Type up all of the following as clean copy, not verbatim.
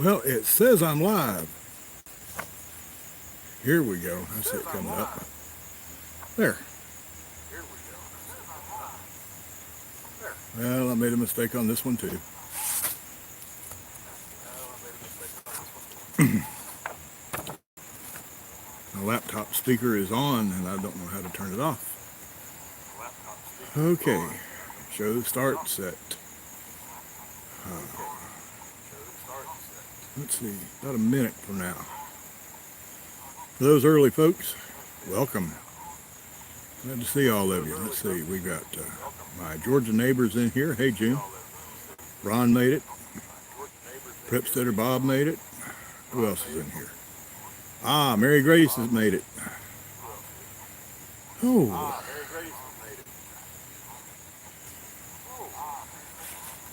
Well, it says I'm live. Here we go. I see it coming up. There. Well, I made a mistake on this one too. My laptop speaker is on and I don't know how to turn it off. Okay. Show starts at let's see, about a minute from now. For those early folks, welcome. Glad to see all of you. Let's see, we got my Georgia neighbors in here. Hey, June. Ron made it. Prepsteader Bob made it. Who else is in here? Ah, Mary Grace has made it. Oh.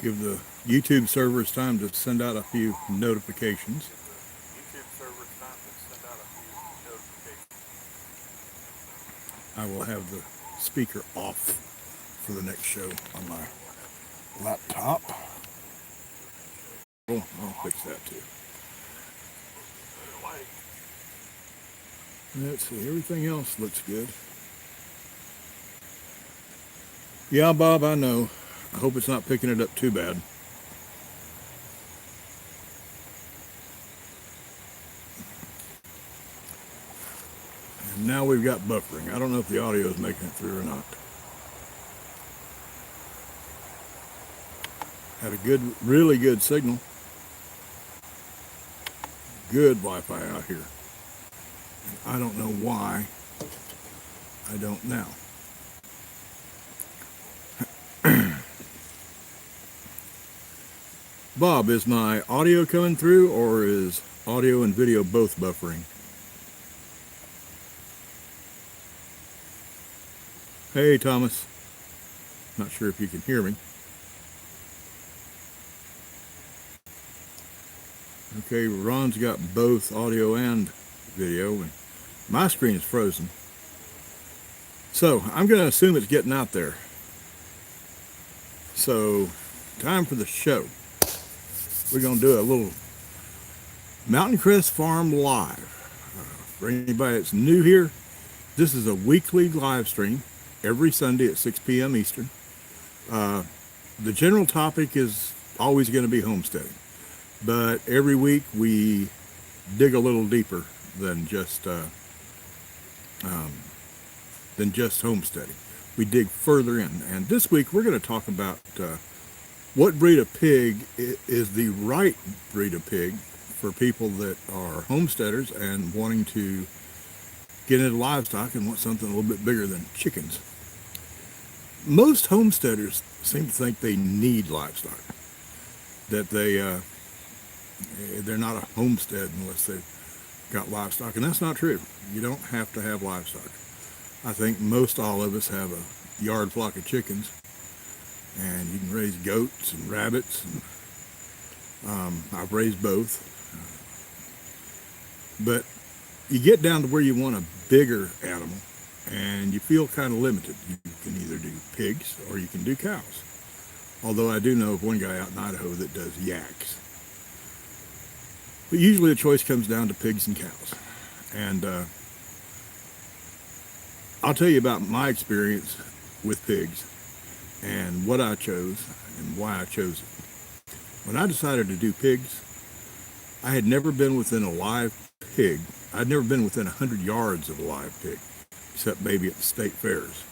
Give the YouTube servers time to send out a few notifications. I will have the speaker off for the next show on my laptop. Oh, I'll fix that too. Let's see, everything else looks good. Yeah, Bob, I know. I hope it's not picking it up too bad. And now we've got buffering. I don't know if the audio is making it through or not. Had a good, really good signal. Good Wi-Fi out here. And I don't know why I don't now. Bob, is my audio coming through or is audio and video both buffering? Hey, Thomas. Not sure if you can hear me. Okay, Ron's got both audio and video, and my screen is frozen. So, I'm going to assume it's getting out there. So, time for the show. We're going to do a little Mountain Crest Farm live. For anybody that's new here, this is a weekly live stream every Sunday at 6 p.m. Eastern. The general topic is always going to be homesteading, but every week we dig a little deeper than just homesteading. We dig further in, and this week we're going to talk about what breed of pig is the right breed of pig for people that are homesteaders and wanting to get into livestock and want something a little bit bigger than chickens. Most homesteaders seem to think they need livestock, that they're not a homestead unless they've got livestock, and that's not true. You don't have to have livestock. I think most all of us have a yard flock of chickens, and you can raise goats and rabbits, and I've raised both. But you get down to where you want a bigger animal, and you feel kind of limited. You can either do pigs or you can do cows. Although I do know of one guy out in Idaho that does yaks. But usually the choice comes down to pigs and cows. And I'll tell you about my experience with pigs and what I chose and why I chose it. When I decided to do pigs, I had never been within a live pig. I'd never been within 100 yards of a live pig, except maybe at the state fairs.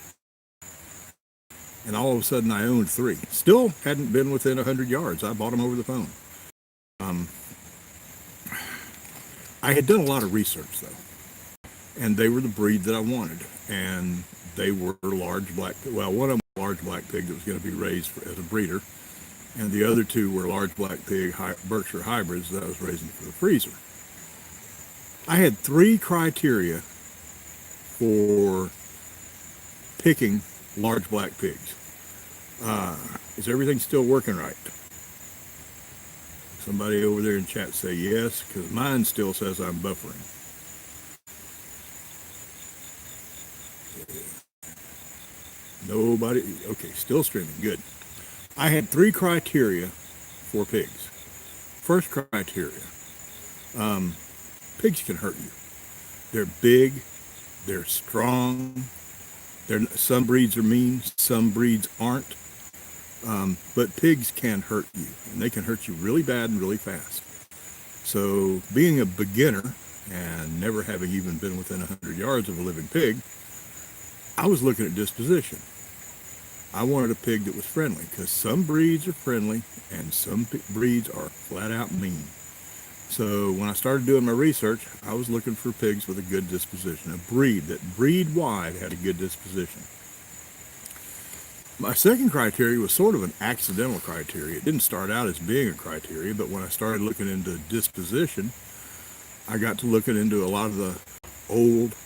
And all of a sudden I owned 3. Still hadn't been within 100 yards. I bought them over the phone. I had done a lot of research though, and they were the breed that I wanted. And they were large black, well, one of them was a large black pig that was going to be raised as a breeder, and the other 2 were large black pig Berkshire hybrids that I was raising for the freezer. I had 3 criteria for picking large black pigs. Is everything still working right? Somebody over there in chat say yes, because mine still says I'm buffering. Nobody, okay, still streaming, good. I had 3 criteria for pigs. first criteria, pigs can hurt you. They're big, they're strong, some breeds are mean, some breeds aren't, but pigs can hurt you, and they can hurt you really bad and really fast. So being a beginner and never having even been within 100 yards of a living pig, I was looking at disposition. I wanted a pig that was friendly, because some breeds are friendly and some breeds are flat out mean. So when I started doing my research, I was looking for pigs with a good disposition, a breed that breed-wide had a good disposition. My second criteria was sort of an accidental criteria. It didn't start out as being a criteria, but when I started looking into disposition, I got to looking into a lot of the old,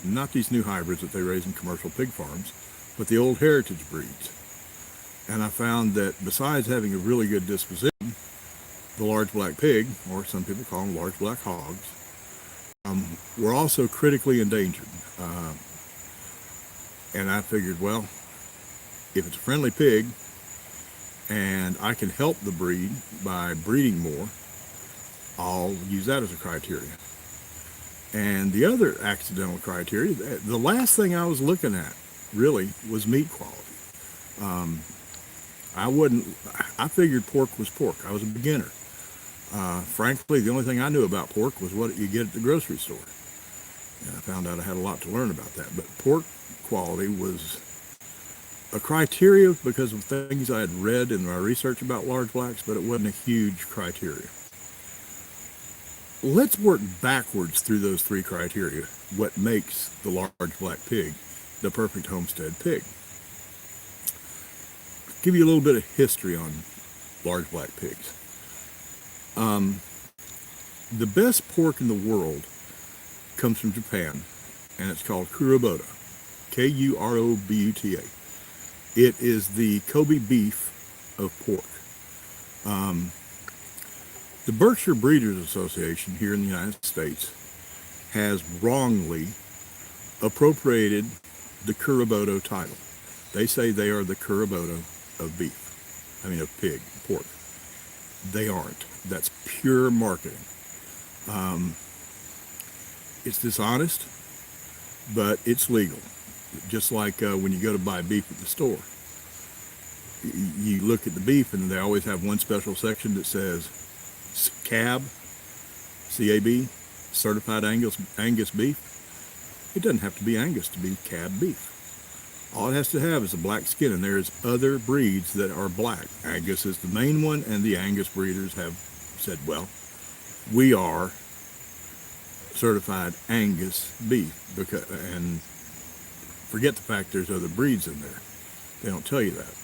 not these new hybrids that they raise in commercial pig farms, but the old heritage breeds. And I found that besides having a really good disposition, the large black pig, or some people call them large black hogs, were also critically endangered. And I figured, well, if it's a friendly pig and I can help the breed by breeding more, I'll use that as a criteria. And the other accidental criteria, the last thing I was looking at really was meat quality. I figured pork was pork. I was a beginner. Frankly, the only thing I knew about pork was what you get at the grocery store. And I found out I had a lot to learn about that. But pork quality was a criteria because of things I had read in my research about large blacks, but it wasn't a huge criteria. Let's work backwards through those three criteria, what makes the large black pig the perfect homestead pig. Give you a little bit of history on large black pigs. The best pork in the world comes from Japan, and it's called Kurobuta, Kurobuta. It is the Kobe beef of pork. The Berkshire Breeders Association here in the United States has wrongly appropriated the Kurobuta title. They say they are the Kurobuta of beef, of pig, pork. They aren't. That's pure marketing. It's dishonest, but it's legal. Just like when you go to buy beef at the store. You look at the beef and they always have one special section that says CAB, C-A-B, certified Angus beef. It doesn't have to be Angus to be cab beef. All it has to have is a black skin, and there's other breeds that are black. Angus is the main one, and the Angus breeders have said, well, we are certified Angus beef, and forget the fact there's other breeds in there. They don't tell you that.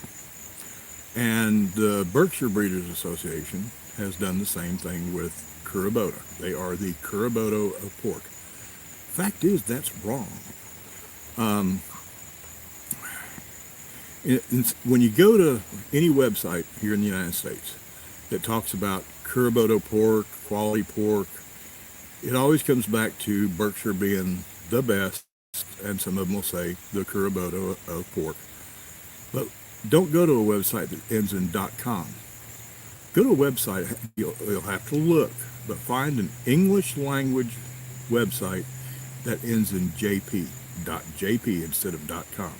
And the Berkshire Breeders Association has done the same thing with Kurobuta. They are the Kurobuta of pork. Fact is, that's wrong. When you go to any website here in the United States that talks about Kurobuta pork, quality pork, it always comes back to Berkshire being the best, and some of them will say the Kurobuta of pork. But don't go to a website that ends in .com. Go to a website, you'll have to look, but find an English language website that ends in .jp instead of .com.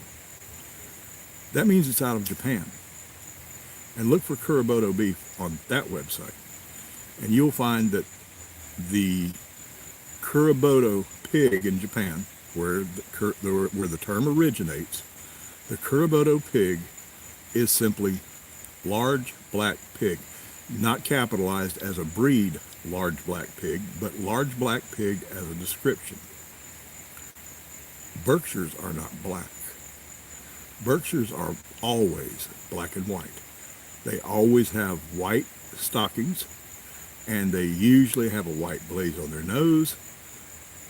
That means it's out of Japan. And look for Kurobuta beef on that website. And you'll find that the Kurobuta pig in Japan, where the term originates, the Kurobuta pig is simply large black pig. Not capitalized as a breed large black pig, but large black pig as a description. Berkshires are not black. Berkshires are always black and white. They always have white stockings, and they usually have a white blaze on their nose,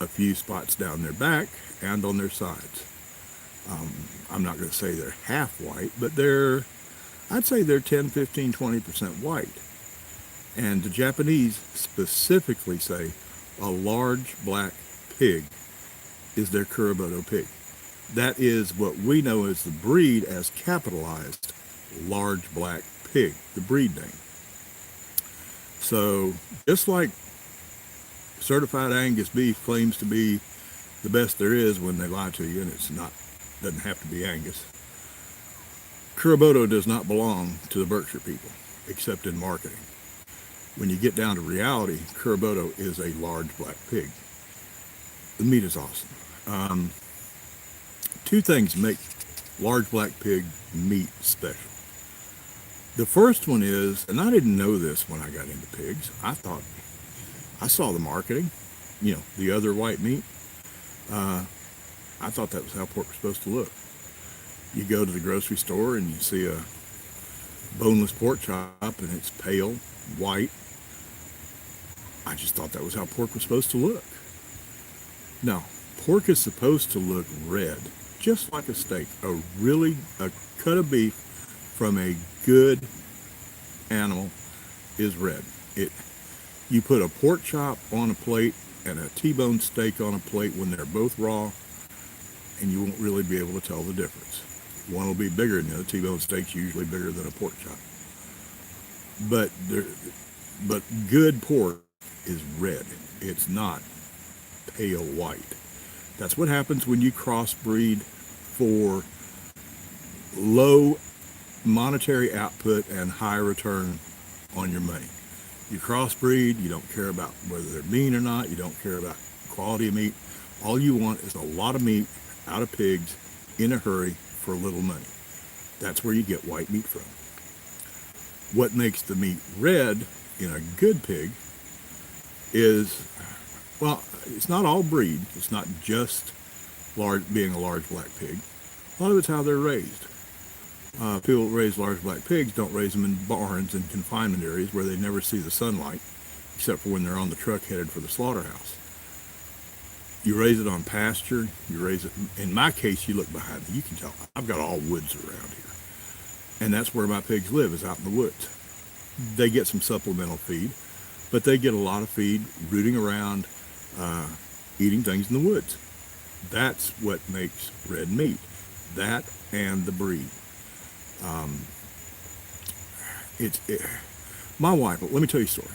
a few spots down their back, and on their sides. I'm not going to say they're half white, but I'd say they're 10, 15, 20% white. And the Japanese specifically say a large black pig is their Kurobuta pig. That is what we know as the breed as capitalized large black pig, the breed name. So just like certified Angus beef claims to be the best there is when they lie to you, and it's not, doesn't have to be Angus, Curaboto does not belong to the Berkshire people, except in marketing. When you get down to reality, Curaboto is a large black pig. The meat is awesome. Two things make large black pig meat special. The first one is, and I didn't know this when I got into pigs, I saw the marketing, the other white meat. I thought that was how pork was supposed to look. You go to the grocery store and you see a boneless pork chop and it's pale, white. I just thought that was how pork was supposed to look. No, pork is supposed to look red, just like a steak. A cut of beef from a good animal is red. You put a pork chop on a plate and a T-bone steak on a plate when they're both raw, and you won't really be able to tell the difference. One will be bigger than the other. T-bone steak's usually bigger than a pork chop. But good pork is red. It's not pale white. That's what happens when you crossbreed for low monetary output and high return on your money. You crossbreed, you don't care about whether they're mean or not, you don't care about quality of meat. All you want is a lot of meat out of pigs in a hurry for a little money. That's where you get white meat from. What makes the meat red in a good pig is, well, it's not all breed. It's not just being a large black pig. A lot of it's how they're raised. People that raise large black pigs don't raise them in barns and confinement areas where they never see the sunlight, except for when they're on the truck headed for the slaughterhouse. You raise it on pasture. You raise it, in my case, you look behind me. You can tell I've got all woods around here. And that's where my pigs live, is out in the woods. They get some supplemental feed, but they get a lot of feed rooting around, eating things in the woods. That's what makes red meat. That and the breed. My wife, let me tell you a story.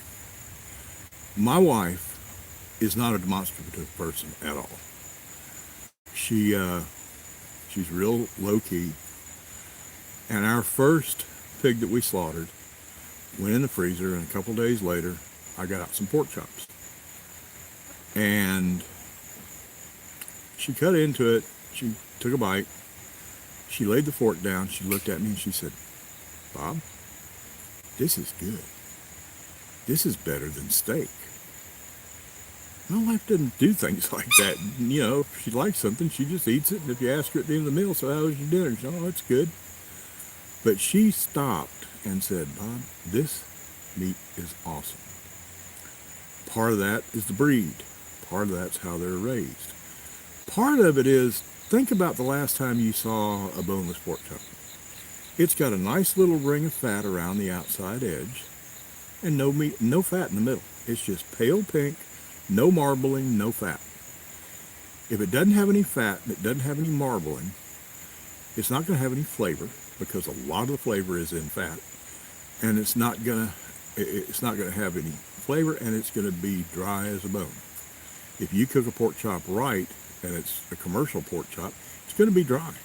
My wife is not a demonstrative person at all. She's real low key. And our first pig that we slaughtered went in the freezer, and a couple days later, I got out some pork chops. And she cut into it. She took a bite. She laid the fork down. She looked at me and she said, "Bob, this is good. This is better than steak." My wife doesn't do things like that. If she likes something, she just eats it. And if you ask her at the end of the meal, "So how was your dinner?" She said, "Oh, it's good." But she stopped and said, "Bob, this meat is awesome." Part of that is the breed. Part of that's how they're raised. Part of it is, think about the last time you saw a boneless pork chop. It's got a nice little ring of fat around the outside edge and no meat, no fat in the middle. It's just pale pink, no marbling, no fat. If it doesn't have any fat and it doesn't have any marbling, it's not going to have any flavor, because a lot of the flavor is in fat, and it's not going to have any flavor, and it's going to be dry as a bone. If you cook a pork chop right, and it's a commercial pork chop, it's going to be dry.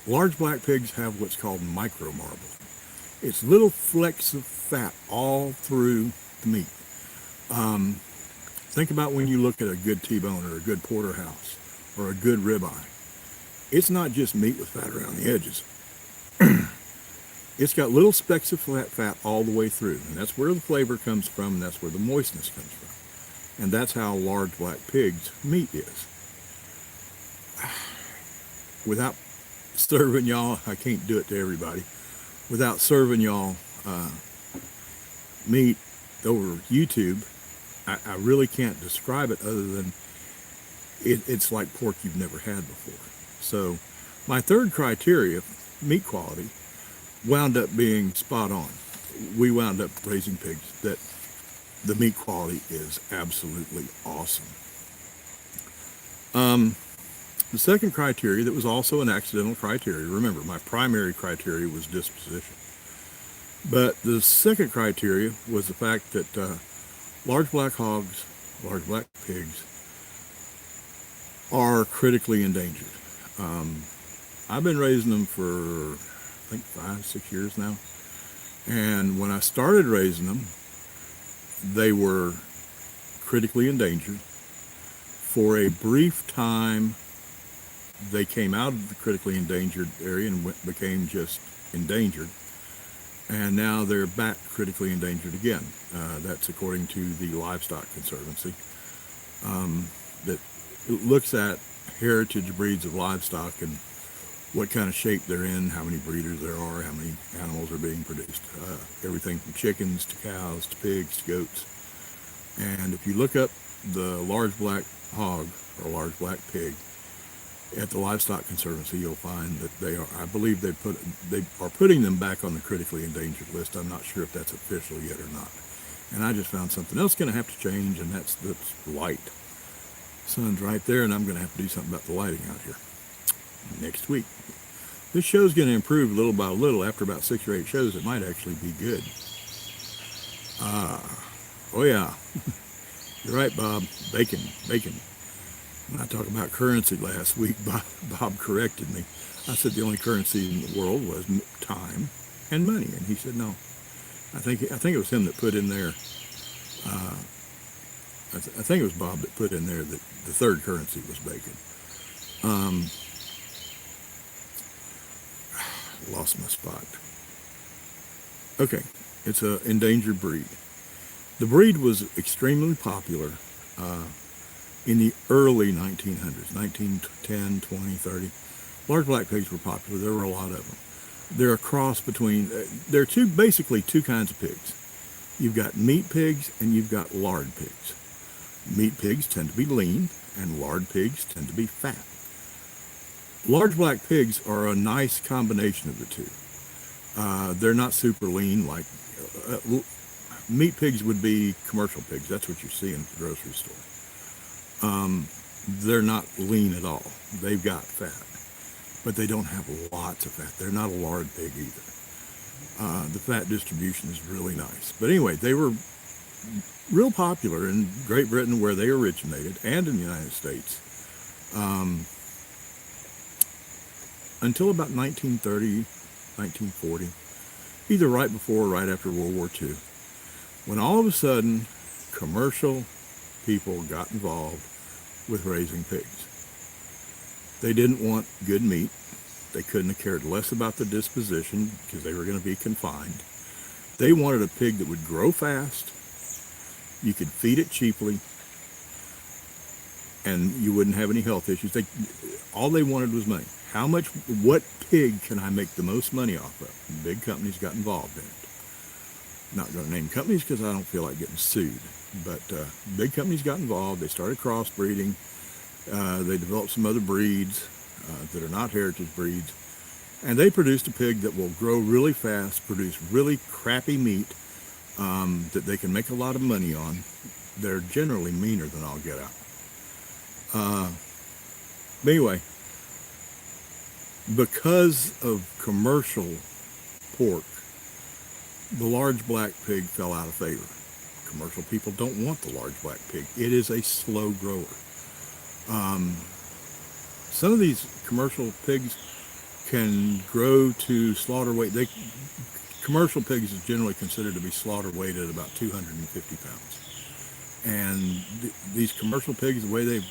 Large black pigs have what's called micro marbling. It's little flecks of fat all through the meat. Think about when you look at a good T-bone or a good porterhouse or a good ribeye. It's not just meat with fat around the edges. It's got little specks of fat all the way through, and that's where the flavor comes from, and that's where the moistness comes from. And that's how large black pigs' meat is. Without serving y'all, I can't do it to everybody, without serving y'all meat over YouTube, I really can't describe it other than it's like pork you've never had before. So my third criteria, meat quality, wound up being spot on. We wound up raising pigs that the meat quality is absolutely awesome. The second criteria that was also an accidental criteria, remember, my primary criteria was disposition. But the second criteria was the fact that large black hogs, large black pigs, are critically endangered. Um, I've been raising them for, I think, 5, 6 years now. And when I started raising them, they were critically endangered. For a brief time, they came out of the critically endangered area and became just endangered. And now they're back critically endangered again. That's according to the Livestock Conservancy, that looks at heritage breeds of livestock and what kind of shape they're in, how many breeders there are, how many animals are being produced. Everything from chickens to cows to pigs to goats. And if you look up the large black hog or large black pig at the Livestock Conservancy, you'll find that they are, I believe they are putting them back on the critically endangered list. I'm not sure if that's official yet or not. And I just found something else going to have to change, and that's light. Sun's right there, and I'm going to have to do something about the lighting out here next week. This show's going to improve little by little. After about 6 or 8 shows, it might actually be good. Oh yeah, you're right, Bob. Bacon. When I talked about currency last week, Bob corrected me. I said the only currency in the world was time and money, and he said no. I think it was him that put in there. I think it was Bob that put in there that the third currency was bacon. Lost my spot. Okay, it's an endangered breed. The breed was extremely popular in the early 1900s, 1910, 20, 30. Large black pigs were popular. There were a lot of them. They're a cross between, there are basically two kinds of pigs. You've got meat pigs and you've got lard pigs. Meat pigs tend to be lean and lard pigs tend to be fat. Large black pigs are a nice combination of the two. They're not super lean like meat pigs would be commercial pigs. That's what you see in the grocery store. They're not lean at all. They've got fat, but they don't have lots of fat. They're not a lard pig either. The fat distribution is really nice. But anyway, they were real popular in Great Britain where they originated and in the United States. Until about 1930, 1940, either right before or right after World War II, when all of a sudden commercial people got involved with raising pigs. They didn't want good meat. They couldn't have cared less about the disposition because they were going to be confined. They wanted a pig that would grow fast, you could feed it cheaply, and you wouldn't have any health issues. All they wanted was money. What pig can I make the most money off of? Big companies got involved in it. Not going to name companies because I don't feel like getting sued. But big companies got involved. They started crossbreeding. They developed some other breeds that are not heritage breeds. And they produced a pig that will grow really fast, produce really crappy meat that they can make a lot of money on. They're generally meaner than all get out. But anyway, because of commercial pork, the large black pig fell out of favor. Commercial people don't want the large black pig. It is a slow grower. Some of these commercial pigs can grow to slaughter weight. Commercial pigs is generally considered to be slaughter weight at about 250 pounds. And these commercial pigs, the way they've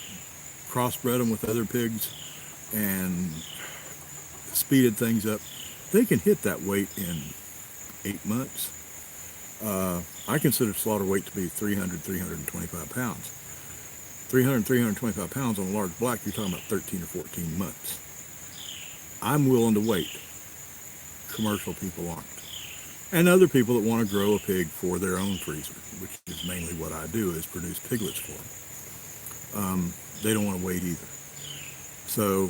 crossbred them with other pigs and speeded things up, they can hit that weight in 8 months. I consider slaughter weight to be 300, 325 pounds. 300, 325 pounds on a large black, you're talking about 13 or 14 months. I'm willing to wait. Commercial people aren't. And other people that want to grow a pig for their own freezer, which is mainly what I do, is produce piglets for them. They don't want to wait either. So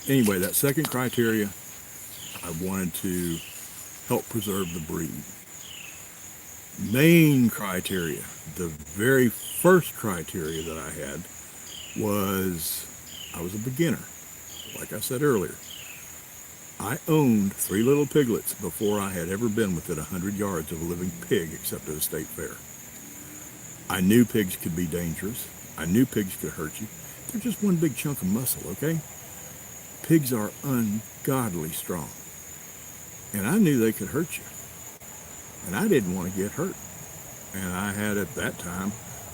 anyway, that second criteria, I wanted to help preserve the breed. Main criteria, the very first criteria that I had was I was a beginner, like I said earlier. I owned 3 little piglets before I had ever been within 100 yards of a living pig except at a state fair. I knew pigs could be dangerous. I knew pigs could hurt you. They're just one big chunk of muscle, okay? Pigs are ungodly strong. And I knew they could hurt you. And I didn't want to get hurt. And I had at that time,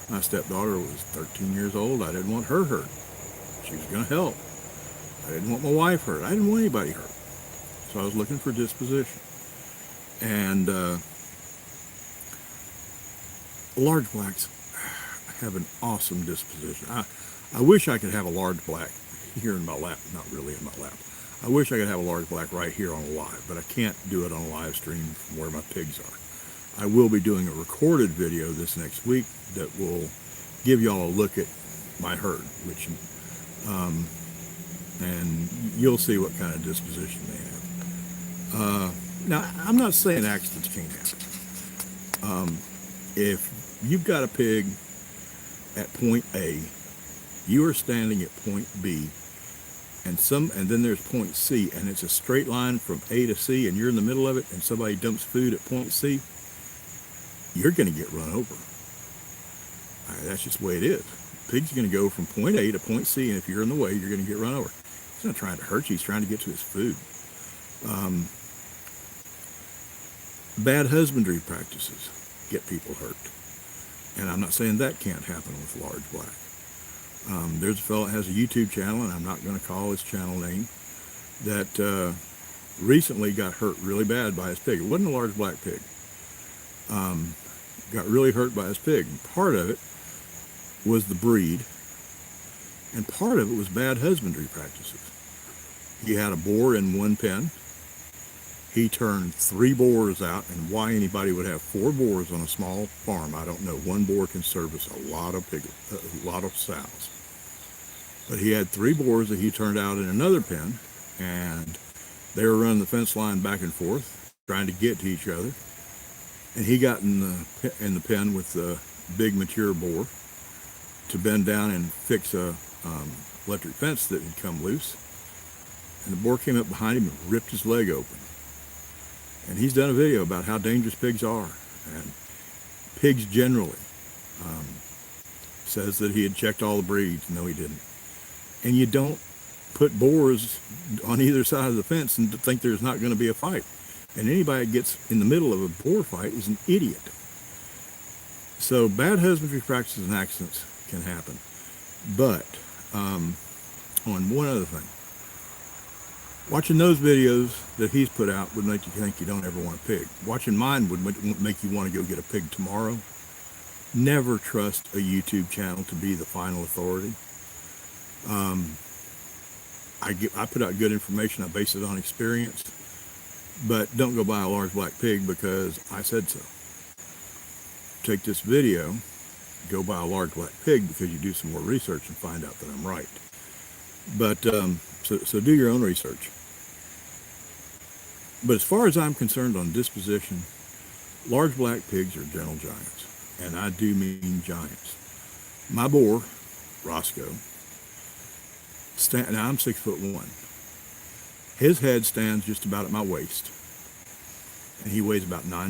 my stepdaughter was 13 years old. I didn't want her hurt. She was going to help. I didn't want my wife hurt. I didn't want anybody hurt. So I was looking for disposition. And large blacks have an awesome disposition. I wish I could have a large black here in my lap. Not really in my lap. I wish I could have a large black right here on a live, but I can't do it on a live stream from where my pigs are. I will be doing a recorded video this next week that will give y'all a look at my herd, which and you'll see what kind of disposition they have. Now, I'm not saying accidents can't happen. If you've got a pig at point A, you are standing at point B, and then there's point C, and it's a straight line from A to C, and you're in the middle of it, and somebody dumps food at point C, you're going to get run over. That's just the way it is. Pig's going to go from point A to point C, and if you're in the way, you're going to get run over. He's not trying to hurt you. He's trying to get to his food. Bad husbandry practices get people hurt. And I'm not saying that can't happen with large black. There's a fellow that has a YouTube channel, and I'm not going to call his channel name, that recently got hurt really bad by his pig. It wasn't a large black pig. Got really hurt by his pig. And part of it was the breed, and part of it was bad husbandry practices. He had a boar in one pen. He turned 3 boars out, and why anybody would have 4 boars on a small farm, I don't know. One boar can service a lot of sows. But he had 3 boars that he turned out in another pen, and they were running the fence line back and forth, trying to get to each other. And he got in the pen with the big mature boar to bend down and fix a electric fence that had come loose. And the boar came up behind him and ripped his leg open. And he's done a video about how dangerous pigs are. And pigs generally. Says that he had checked all the breeds. No, he didn't. And you don't put boars on either side of the fence and think there's not going to be a fight. And anybody that gets in the middle of a boar fight is an idiot. So bad husbandry practices and accidents can happen. But on one other thing, watching those videos that he's put out would make you think you don't ever want a pig. Watching mine would make you want to go get a pig tomorrow. Never trust a YouTube channel to be the final authority. I put out good information. I base it on experience. But don't go buy a large black pig because I said so. Take this video, go buy a large black pig because you do some more research and find out that I'm right. But so do your own research. But as far as I'm concerned on disposition, large black pigs are gentle giants. And I do mean giants. My boar, Roscoe, now I'm 6'1". His head stands just about at my waist. And he weighs about 900